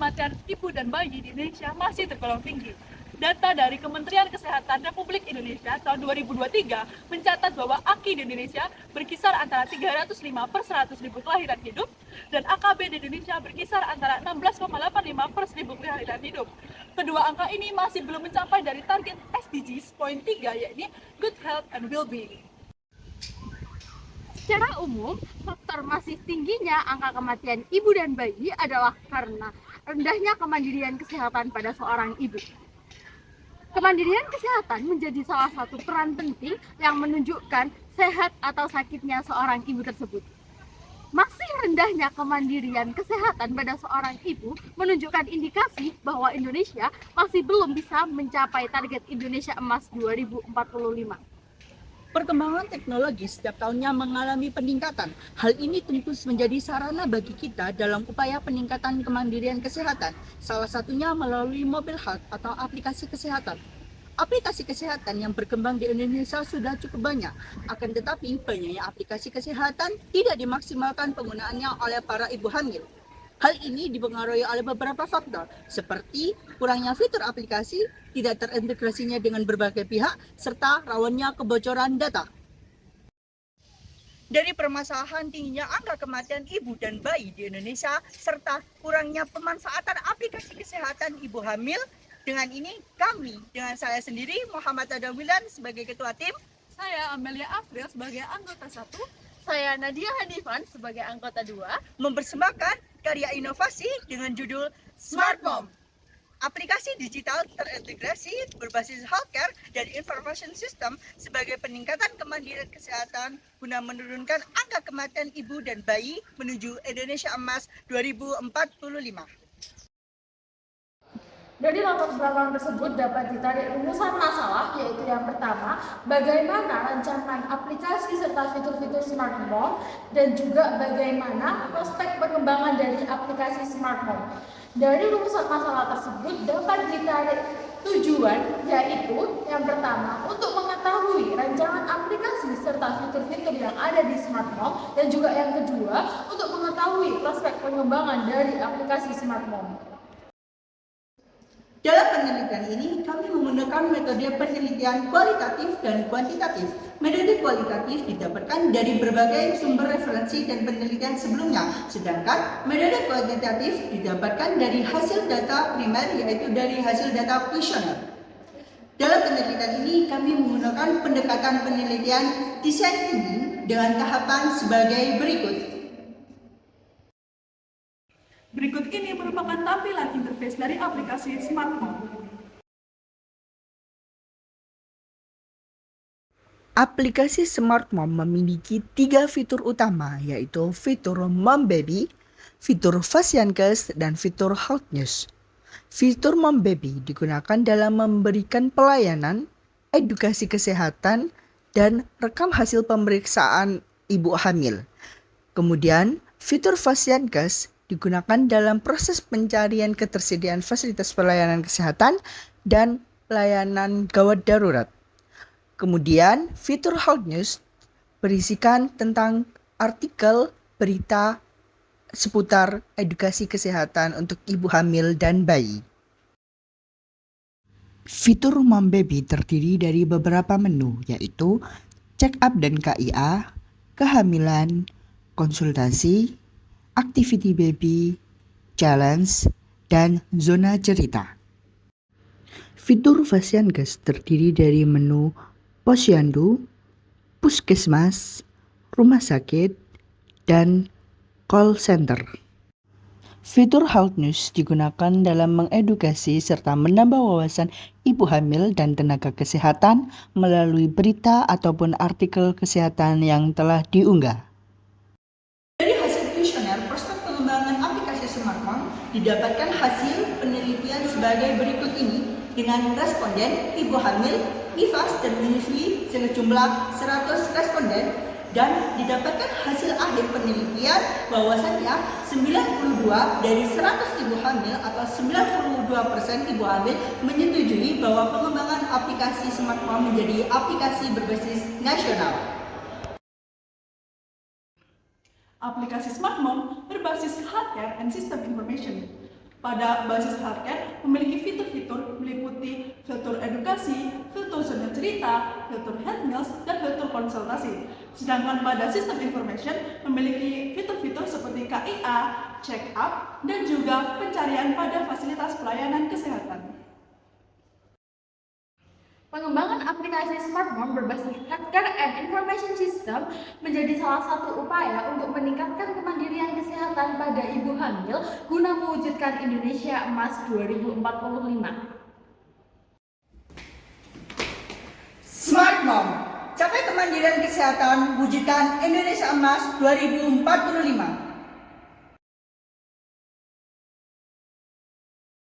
kematian ibu dan bayi di Indonesia masih tergolong tinggi. Data dari Kementerian Kesehatan Republik Indonesia tahun 2023 mencatat bahwa AKI di Indonesia berkisar antara 305 per 100 ribu kelahiran hidup dan AKB di Indonesia berkisar antara 16,85 per 1000 kelahiran hidup. Kedua angka ini masih belum mencapai dari target SDGs poin 3, yaitu Good Health and Well-being. Secara umum, faktor masih tingginya angka kematian ibu dan bayi adalah karena rendahnya kemandirian kesehatan pada seorang ibu. Kemandirian kesehatan menjadi salah satu peran penting yang menunjukkan sehat atau sakitnya seorang ibu tersebut. Masih rendahnya kemandirian kesehatan pada seorang ibu menunjukkan indikasi bahwa Indonesia masih belum bisa mencapai target Indonesia Emas 2045. Perkembangan teknologi setiap tahunnya mengalami peningkatan. Hal ini tentu menjadi sarana bagi kita dalam upaya peningkatan kemandirian kesehatan. Salah satunya melalui mobile health atau aplikasi kesehatan. Aplikasi kesehatan yang berkembang di Indonesia sudah cukup banyak. Akan tetapi, banyaknya aplikasi kesehatan tidak dimaksimalkan penggunaannya oleh para ibu hamil. Hal ini dipengaruhi oleh beberapa faktor, seperti kurangnya fitur aplikasi, tidak terintegrasinya dengan berbagai pihak, serta rawannya kebocoran data. Dari permasalahan tingginya angka kematian ibu dan bayi di Indonesia, serta kurangnya pemanfaatan aplikasi kesehatan ibu hamil, dengan ini kami, dengan saya sendiri, Muhammad Adawilan sebagai Ketua Tim, Saya Amelia Afril sebagai anggota 1, Saya Nadia Hanifan sebagai anggota 2 mempersembahkan karya inovasi dengan judul Smart Mom. Aplikasi digital terintegrasi berbasis healthcare dan information system sebagai peningkatan kemandirian kesehatan guna menurunkan angka kematian ibu dan bayi menuju Indonesia Emas 2045. Dari latar belakang tersebut dapat ditarik rumusan masalah, yaitu yang pertama, bagaimana rancangan aplikasi serta fitur-fitur Smart Home, dan juga bagaimana prospek pengembangan dari aplikasi Smart Home. Dari rumusan masalah tersebut dapat ditarik tujuan, yaitu yang pertama, untuk mengetahui rancangan aplikasi serta fitur-fitur yang ada di Smart Home, dan juga yang kedua, untuk mengetahui prospek pengembangan dari aplikasi Smart Home. Dalam penelitian ini, kami menggunakan metode penelitian kualitatif dan kuantitatif. Metode kualitatif didapatkan dari berbagai sumber referensi dan penelitian sebelumnya, sedangkan metode kuantitatif didapatkan dari hasil data primer, yaitu dari hasil data kuesioner. Dalam penelitian ini, kami menggunakan pendekatan penelitian desain thinking dengan tahapan sebagai berikut. Berikut ini merupakan tampilan interface dari aplikasi Smart Home. Aplikasi Smart Mom memiliki 3 fitur utama, yaitu fitur Mom Baby, fitur Fasiankes, dan fitur Health News. Fitur Mom Baby digunakan dalam memberikan pelayanan, edukasi kesehatan, dan rekam hasil pemeriksaan ibu hamil. Kemudian, fitur Fasiankes digunakan dalam proses pencarian ketersediaan fasilitas pelayanan kesehatan dan pelayanan gawat darurat. Kemudian, fitur Health News berisikan tentang artikel, berita seputar edukasi kesehatan untuk ibu hamil dan bayi. Fitur Mom Baby terdiri dari beberapa menu, yaitu check up dan KIA, kehamilan, konsultasi, activity baby, challenge, dan zona cerita. Fitur Fasiankes terdiri dari menu posyandu, puskesmas, rumah sakit, dan call center. Fitur Health News digunakan dalam mengedukasi serta menambah wawasan ibu hamil dan tenaga kesehatan melalui berita ataupun artikel kesehatan yang telah diunggah. Prospek pengembangan aplikasi Smart Mom didapatkan hasil penelitian sebagai berikut ini dengan responden ibu hamil, IFAS dan menyusui sejumlah 100 responden, dan didapatkan hasil akhir penelitian bahwasannya 92 dari 100 ibu hamil atau 92% ibu hamil menyetujui bahwa pengembangan aplikasi Smart Mom menjadi aplikasi berbasis nasional. Aplikasi Smart Mom berbasis healthcare and system information. Pada basis healthcare memiliki fitur-fitur meliputi fitur edukasi, fitur zona cerita, fitur health news, dan fitur konsultasi. Sedangkan pada sistem information memiliki fitur-fitur seperti KIA, check up, dan juga pencarian pada fasilitas pelayanan kesehatan. Pengembangan aplikasi smartphone berbasis healthcare and information system menjadi salah satu upaya untuk meningkatkan kemandirian kesehatan pada ibu hamil guna mewujudkan Indonesia Emas 2045. Smart Mom, capai kemandirian kesehatan, wujudkan Indonesia Emas 2045.